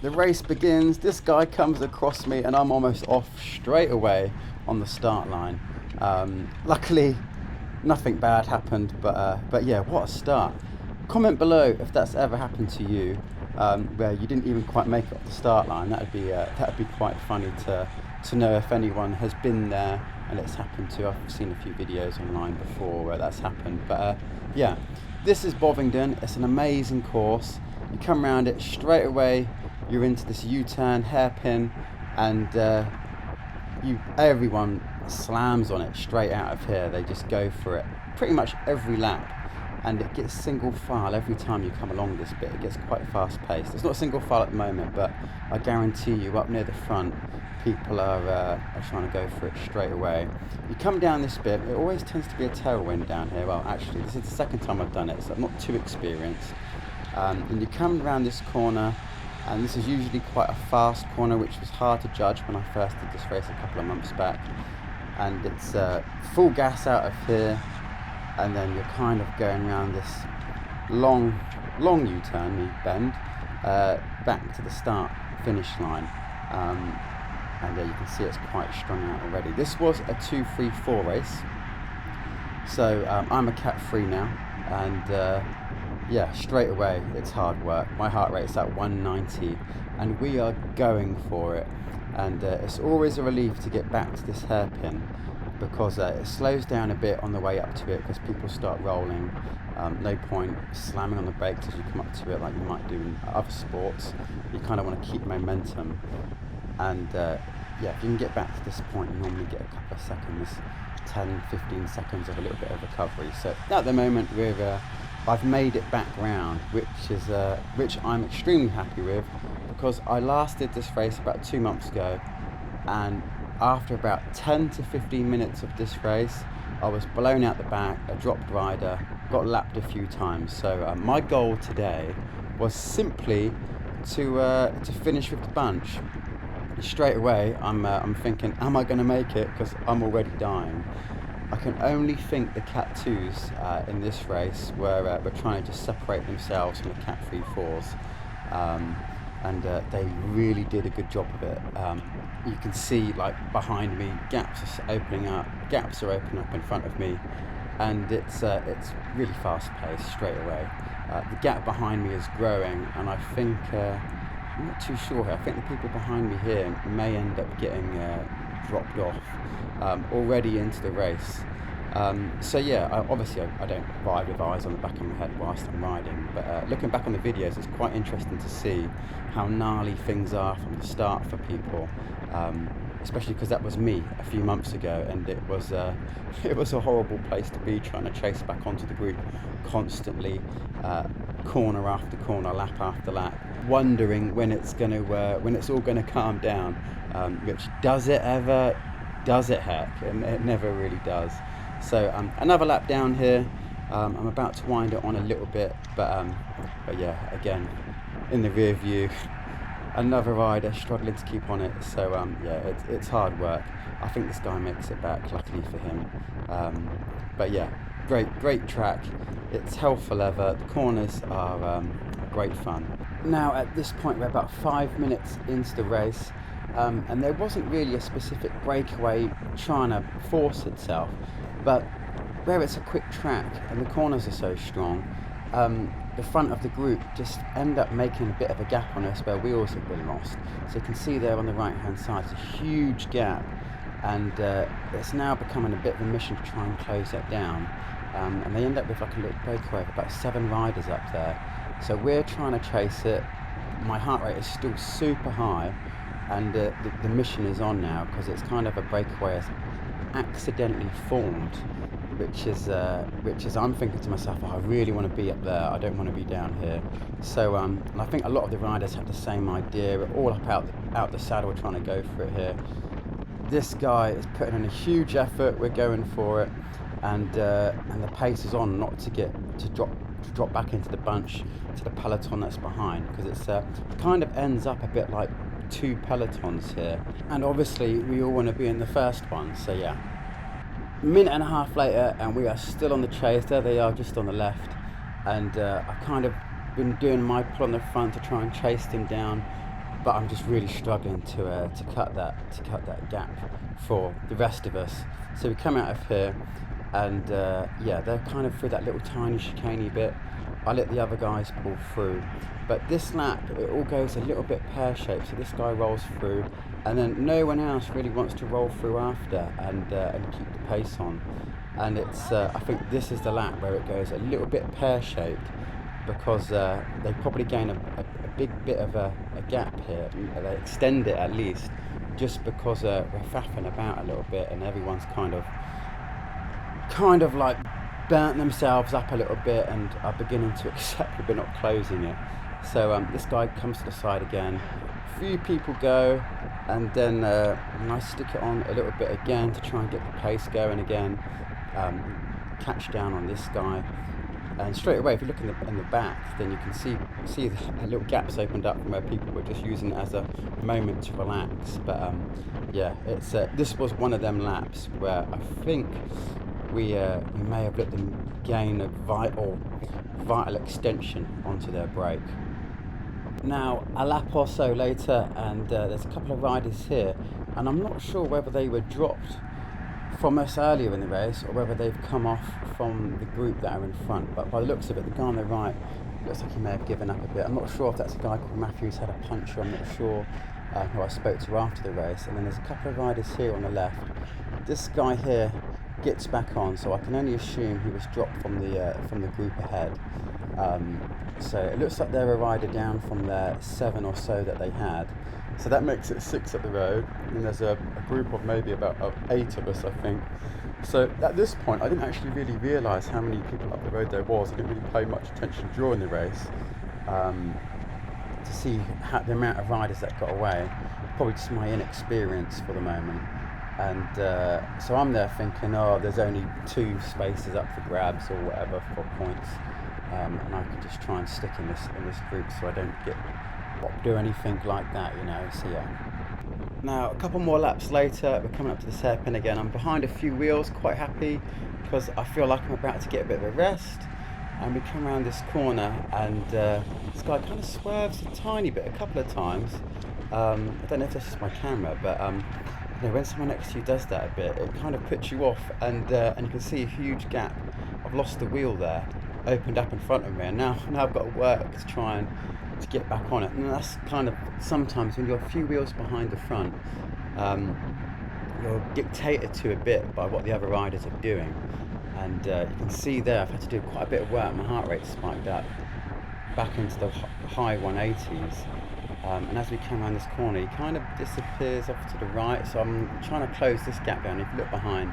the race begins. This guy comes across me and I'm almost off straight away on the start line. Luckily, nothing bad happened, but yeah, what a start. Comment below if that's ever happened to you, where you didn't even quite make it off the start line. That'd be quite funny to know if anyone has been there and it's happened to. I've seen a few videos online before where that's happened, but yeah, this is Bovingdon. It's an amazing course. You come around it straight away, you're into this U-turn hairpin, and everyone slams on it straight out of here. They just go for it pretty much every lap, and it gets single file every time you come along this bit. It gets quite fast paced. It's not single file at the moment, but I guarantee you up near the front people are trying to go for it straight away. You come down this bit, it always tends to be a tailwind down here. Well, actually this is the second time I've done it, so I'm not too experienced. And you come around this corner, and this is usually quite a fast corner, which was hard to judge when I first did this race a couple of months back. And it's full gas out of here, and then you're kind of going around this long U-turn, you bend, back to the start finish line. And you can see it's quite strung out already. This was a 2-3-4 race, so I'm a cat 3 now, and yeah, straight away it's hard work. My heart rate's at 190 and we are going for it, and it's always a relief to get back to this hairpin, because it slows down a bit on the way up to it because people start rolling. No point slamming on the brakes as you come up to it like you might do in other sports. You kind of want to keep momentum, and yeah, if you can get back to this point, you normally get a couple of seconds, 10-15 seconds of a little bit of recovery. So at the moment I've made it back round, which I'm extremely happy with, because I last did this race about 2 months ago, and after about 10 to 15 minutes of this race, I was blown out the back, a dropped rider, got lapped a few times. So my goal today was simply to finish with the bunch. Straight away, I'm thinking, am I going to make it? Because I'm already dying. I can only think the Cat 2s in this race were trying to just separate themselves from the Cat 3-4s, and they really did a good job of it. You can see, like behind me, gaps are opening up in front of me, and it's really fast paced straight away. The gap behind me is growing, and I think I'm not too sure here. I think the people behind me here may end up getting dropped off already into the race. So yeah, obviously I don't ride with eyes on the back of my head whilst I'm riding, but looking back on the videos, it's quite interesting to see how gnarly things are from the start for people, especially because that was me a few months ago, and it was a horrible place to be, trying to chase back onto the group constantly, corner after corner, lap after lap, wondering when it's all gonna calm down. Which does it ever? Does it? Heck, it never really does. So another lap down here. I'm about to wind it on a little bit, but yeah, again in the rear view, another rider struggling to keep on it. So yeah, it's hard work. I think this guy makes it back, luckily for him. But yeah, great track. It's hell for leather. The corners are great fun. Now at this point we're about 5 minutes into the race, and there wasn't really a specific breakaway trying to force itself, but where it's a quick track and the corners are so strong, the front of the group just end up making a bit of a gap on us where wheels have been lost. So you can see there on the right hand side, it's a huge gap, and it's now becoming a bit of a mission to try and close that down. And they end up with like a little breakaway of about 7 riders up there. So we're trying to chase it. My heart rate is still super high, and the mission is on now, because it's kind of a breakaway has accidentally formed, which is I'm thinking to myself, oh, I really want to be up there, I don't want to be down here. So and I think a lot of the riders have the same idea. We're all up out the saddle trying to go for it here. This guy is putting in a huge effort, we're going for it, and the pace is on not to drop back into the bunch, to the peloton that's behind, because it kind of ends up a bit like 2 pelotons here, and obviously we all want to be in the first one. So yeah, minute and a half later and we are still on the chase. There they are, just on the left, and I've kind of been doing my pull on the front to try and chase them down. but I'm just really struggling to cut that gap for the rest of us. So we come out of here, and yeah, they're kind of through that little tiny chicaney bit. I let the other guys pull through, but this lap it all goes a little bit pear-shaped. So this guy rolls through, and then no one else really wants to roll through after and keep the pace on. And it's I think this is the lap where it goes a little bit pear-shaped, because they probably gain a big bit of a gap here. They extend it at least, just because we're faffing about a little bit, and everyone's kind of like burnt themselves up a little bit and are beginning to accept that we're not closing it. So this guy comes to the side again, a few people go, and then I stick it on a little bit again to try and get the pace going again, catch down on this guy. And straight away, if you look in the back, then you can see the little gaps opened up from where people were just using it as a moment to relax. But yeah, it's this was one of them laps where I think we may have let them gain a vital extension onto their break. Now, a lap or so later, and there's a couple of riders here, and I'm not sure whether they were dropped from us earlier in the race or whether they've come off from the group that are in front. But by the looks of it, the guy on the right looks like he may have given up a bit. I'm not sure if that's a guy called Matthew who's had a puncture. I'm not sure who I spoke to after the race. And then there's a couple of riders here on the left. This guy here gets back on, so I can only assume he was dropped from the group ahead. So it looks like they're a rider down from their 7 or so that they had. So that makes it 6 at the road, and there's a group of maybe about 8 of us, I think. So at this point, I didn't actually really realise how many people up the road there was. I didn't really pay much attention during the race to see the amount of riders that got away. Probably just my inexperience for the moment. And so I'm there thinking, oh, there's only 2 spaces up for grabs or whatever for points, and I can just try and stick in this group so I don't do anything like that, you know. So yeah. Now a couple more laps later, we're coming up to this hairpin again. I'm behind a few wheels, quite happy, because I feel like I'm about to get a bit of a rest. And we come around this corner, and this guy kind of swerves a tiny bit, a couple of times. I don't know if this is my camera, but you know, when someone next to you does that a bit, it kind of puts you off, and you can see a huge gap. I've lost the wheel there, opened up in front of me, and now I've got to work to try and to get back on it. And that's kind of sometimes when you're a few wheels behind the front, you're dictated to a bit by what the other riders are doing. And you can see there I've had to do quite a bit of work. My heart rate spiked up back into the high 180s. And as we come around this corner, he kind of disappears off to the right. So I'm trying to close this gap down. If you look behind,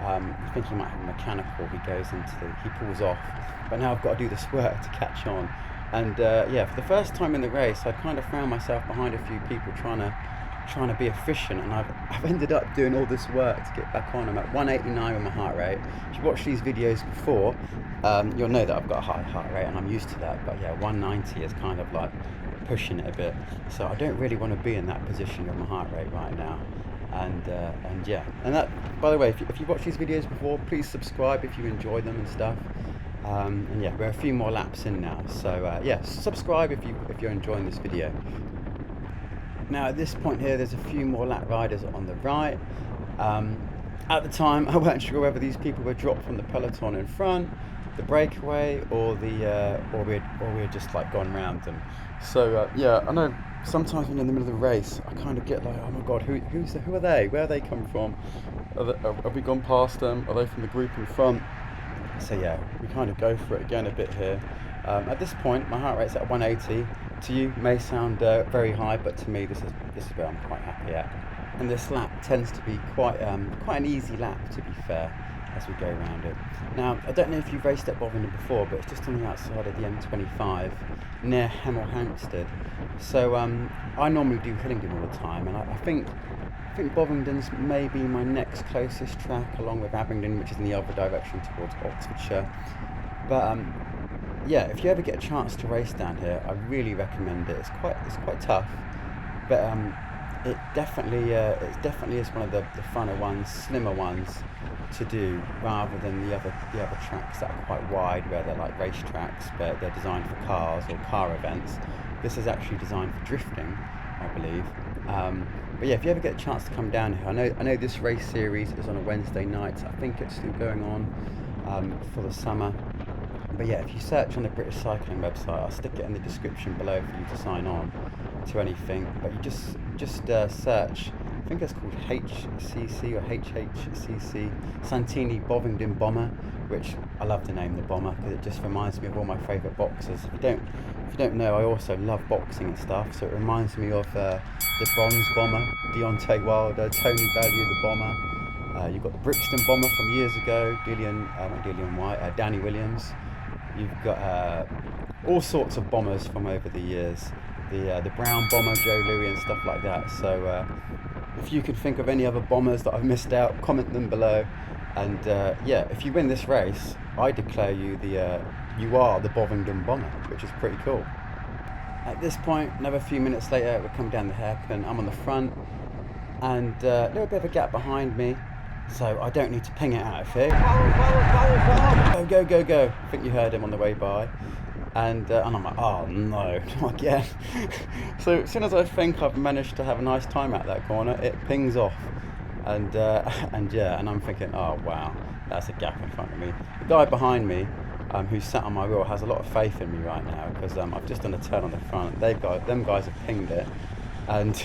I think he might have a mechanical. He pulls off. But now I've got to do this work to catch on. And yeah, for the first time in the race, I kind of found myself behind a few people trying to be efficient, and I've ended up doing all this work to get back on. I'm at 189 with my heart rate. If you watched these videos before, you'll know that I've got a high heart rate, and I'm used to that. But yeah, 190 is kind of like pushing it a bit. So I don't really want to be in that position with my heart rate right now. And yeah, and that, by the way, if you watched these videos before, please subscribe if you enjoy them and stuff. And yeah, we're a few more laps in now, so yeah, subscribe if you're enjoying this video. Now at this point here, there's a few more lap riders on the right. At the time, I weren't sure whether these people were dropped from the peloton in front, the breakaway, or we had just like gone round them. So yeah, I know sometimes when you're in the middle of the race, I kind of get like, oh my god, who are they? Where are they come from? Have we gone past them? Are they from the group in front? So yeah, we kind of go for it again a bit here. At this point, my heart rate's at 180. To you, it may sound very high, but to me, this is where I'm quite happy at. And this lap tends to be quite an easy lap, to be fair, as we go around it. Now, I don't know if you've raced at Bovingdon before, but it's just on the outside of the M25, near Hemel Hempstead. So I normally do Hillingdon all the time, and I think Bovingdon's may be my next closest track, along with Abingdon, which is in the other direction towards Oxfordshire. But yeah, if you ever get a chance to race down here, I really recommend it. It's quite tough, but it definitely is one of the funner ones, slimmer ones to do, rather than the other tracks that are quite wide, where they're like race tracks, but they're designed for cars or car events. This is actually designed for drifting I believe. But yeah, if you ever get a chance to come down here, I know this race series is on a Wednesday night. I think it's still going on for the summer. But yeah, if you search on the British Cycling website, I'll stick it in the description below for you to sign on to anything. But you just search, I think it's called HCC or HHCC, Santini Bovingdon Bomber, which I love the name the Bomber because it just reminds me of all my favourite boxers. If you don't know, I also love boxing and stuff, so it reminds me of the Bronze Bomber, Deontay Wilder, Tony Bellew the Bomber. You've got the Brixton Bomber from years ago, Danny Williams. You've got all sorts of bombers from over the years. The Brown Bomber, Joe Louis and stuff like that. So if you can think of any other bombers that I've missed out, comment them below. And yeah, if you win this race, I declare you you are the Bovingdon Bomber, which is pretty cool. At this point, another few minutes later, we come down the hairpin. I'm on the front, and a little bit of a gap behind me, so I don't need to ping it out of here. Go! I think you heard him on the way by, and I'm like, oh no, not again. So as soon as I think I've managed to have a nice time at that corner, it pings off, and I'm thinking, oh wow, that's a gap in front of me. The guy behind me, who's sat on my wheel, has a lot of faith in me right now because I've just done a turn on the front. Them guys have pinged it, and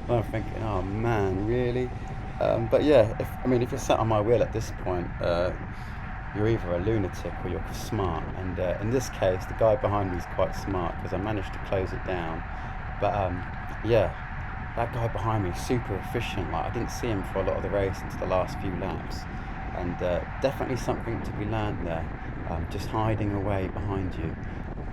I'm thinking, oh man, really? But yeah, if you're sat on my wheel at this point, you're either a lunatic or you're smart. And in this case, the guy behind me is quite smart because I managed to close it down. But yeah, that guy behind me is super efficient. Like I didn't see him for a lot of the race until the last few laps, and definitely something to be learned there. Just hiding away behind you.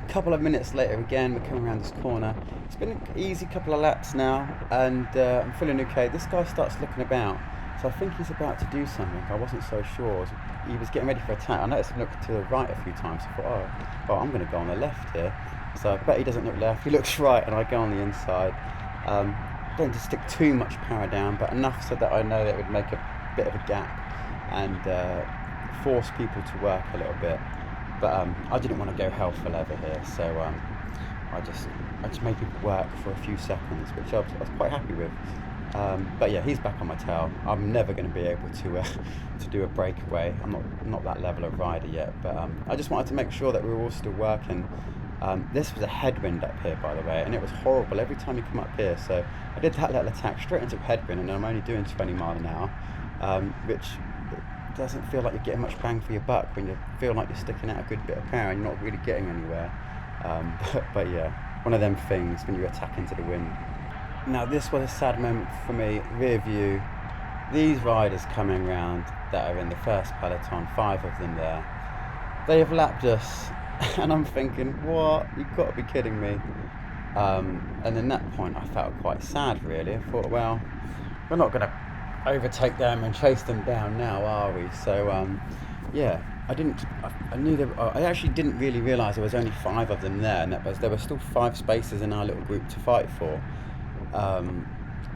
A couple of minutes later, again, we're coming around this corner. It's been an easy couple of laps now, and I'm feeling okay. This guy starts looking about, so I think he's about to do something. I wasn't so sure. He was getting ready for attack. I noticed him look to the right a few times. I thought, oh, I'm going to go on the left here. So I bet he doesn't look left. He looks right, and I go on the inside. Don't just stick too much power down, but enough so that I know that it would make a bit of a gap and force people to work a little bit. But I didn't want to go hell for leather here, so I just made people work for a few seconds, which I was quite happy with. But yeah, he's back on my tail. I'm never going to be able to do a breakaway. I'm not that level of rider yet, but I just wanted to make sure that we were all still working. This was a headwind up here, by the way, and it was horrible every time you come up here. So I did that little attack straight into a headwind, and I'm only doing 20 miles an hour, which doesn't feel like you're getting much bang for your buck when you feel like you're sticking out a good bit of power and you're not really getting anywhere. But yeah, one of them things when you attack into the wind. Now this was a sad moment for me. Rear view, these riders coming round that are in the first peloton, 5 of them there, they have lapped us, and I'm thinking, what? You've got to be kidding me. And in that point I felt quite sad really. I thought, well, we're not going to overtake them and chase them down now, are we? So yeah, I actually didn't really realise there was only 5 of them there, and there were still 5 spaces in our little group to fight for.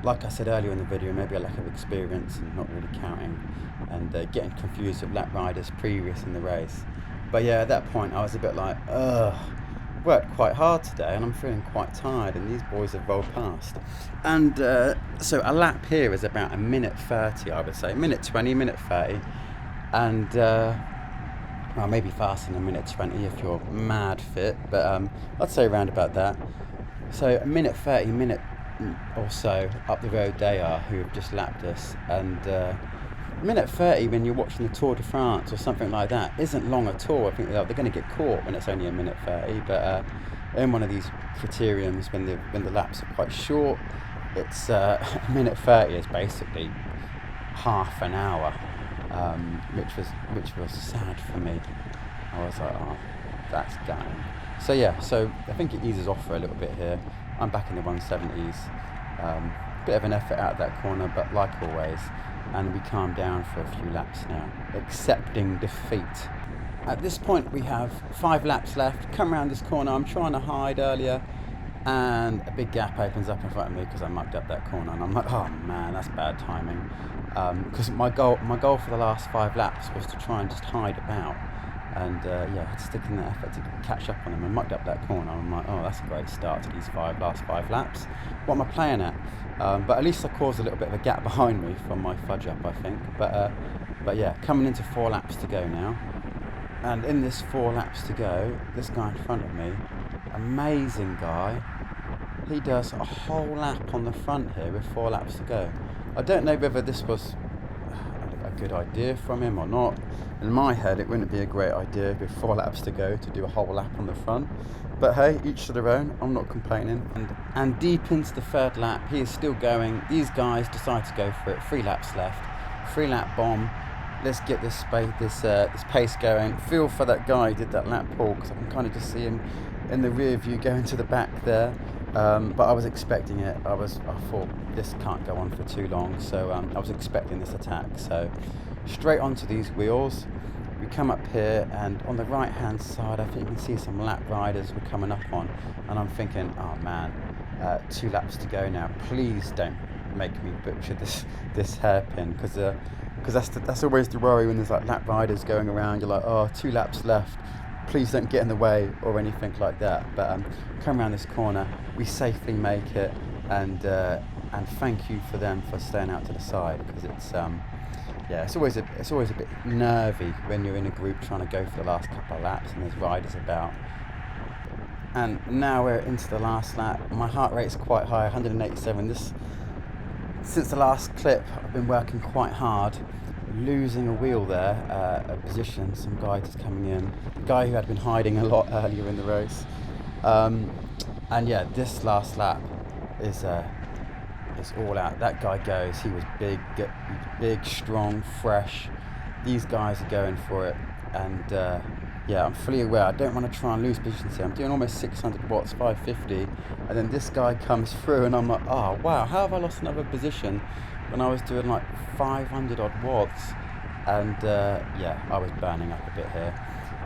Like I said earlier in the video, maybe a lack of experience and not really counting, and getting confused with lap riders previous in the race. But yeah, at that point I was a bit like, ugh, worked quite hard today and I'm feeling quite tired, and these boys have rolled past. And so a lap here is about 1:30, I would say, 1:20, 1:30, and well, maybe faster than 1:20 if you're mad fit, but I'd say around about that. So 1:30, minute or so up the road they are, who have just lapped us, and 1:30 when you're watching the Tour de France or something like that isn't long at all. I think they're going to get caught when it's only 1:30, but in one of these criteriums when the laps are quite short, it's 1:30 is basically half an hour, which was sad for me. I was like, oh, that's gutting. So yeah, so I think it eases off for a little bit here. I'm back in the 170s. Bit of an effort out of that corner, but like always, and we calm down for a few laps now, accepting defeat. At this point we have 5 laps left. Come around this corner, I'm trying to hide earlier, and a big gap opens up in front of me because I mucked up that corner, and I'm like, oh man, that's bad timing. Because my goal for the last 5 laps was to try and just hide about, And yeah, I had to stick in that effort to catch up on them. I mucked up that corner. I'm like, oh, that's a great start to these last five laps. What am I playing at? But at least I caused a little bit of a gap behind me from my fudge up, I think. But yeah, coming into 4 laps to go now. And in this 4 laps to go, this guy in front of me, amazing guy, he does a whole lap on the front here with 4 laps to go. I don't know whether this was a good idea from him or not. In my head, it wouldn't be a great idea with 4 laps to go to do a whole lap on the front. But hey, each to their own. I'm not complaining. And deep into the 3rd lap, he is still going. These guys decide to go for it. 3 laps left. 3 lap bomb. Let's get this pace going. Feel for that guy who did that lap pull, because I can kind of just see him in the rear view going to the back there. But I was expecting it. I thought this can't go on for too long, so I was expecting this attack. So straight onto these wheels. We come up here, and on the right hand side, I think you can see some lap riders we're coming up on, and I'm thinking, oh man, 2 laps to go now. Please don't make me butcher this hairpin, because that's always the worry when there's like lap riders going around. You're like, oh, 2 laps left, please don't get in the way or anything like that. But come around this corner, we safely make it, and thank you for them for staying out to the side, because it's always a bit nervy when you're in a group trying to go for the last couple of laps and there's riders about. And now we're into the last lap. My heart rate's quite high, 187. Since the last clip, I've been working quite hard, losing a wheel there, a position. Some guy just coming in, the guy who had been hiding a lot earlier in the race. And yeah, this last lap is all out. That guy goes. He was big, strong, fresh. These guys are going for it, and yeah, I'm fully aware. I don't want to try and lose positions here. I'm doing almost 600 watts, 550, and then this guy comes through, and I'm like, oh wow, how have I lost another position when I was doing like 500 odd watts? And yeah, I was burning up a bit here.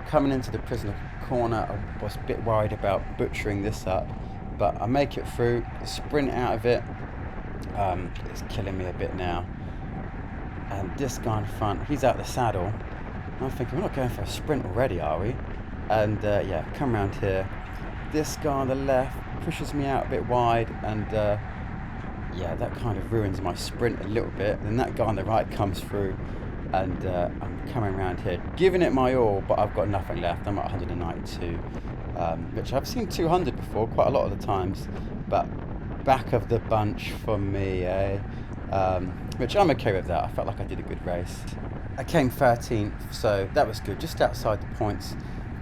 Coming into the prisoner corner, I was a bit worried about butchering this up, but I make it through, sprint out of it. It's killing me a bit now. And this guy in front, he's out the saddle. I'm thinking, we're not going for a sprint already, are we? And yeah, come around here. This guy on the left pushes me out a bit wide, and yeah, that kind of ruins my sprint a little bit. Then that guy on the right comes through, and I'm coming around here, giving it my all, but I've got nothing left. I'm at 192, which I've seen 200 before, quite a lot of the times, but back of the bunch for me, eh? Which I'm okay with that. I felt like I did a good race. I came 13th, so that was good, just outside the points.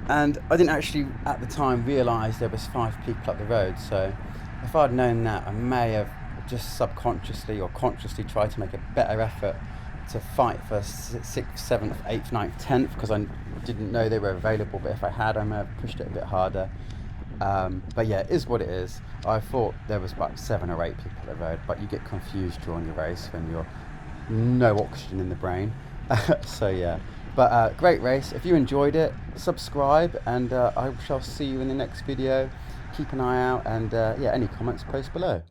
And I didn't actually, at the time, realise there was 5 people up the road, so if I'd known that, I may have just subconsciously or consciously tried to make a better effort to fight for 6th, 7th, 8th, 9th, 10th, because I didn't know they were available, but if I had, I may have pushed it a bit harder. But yeah, it is what it is. I thought there was about 7 or 8 people at the road, but you get confused during your race when you're no oxygen in the brain. So yeah, but great race. If you enjoyed it, subscribe, and I shall see you in the next video. Keep an eye out, and yeah, any comments, post below.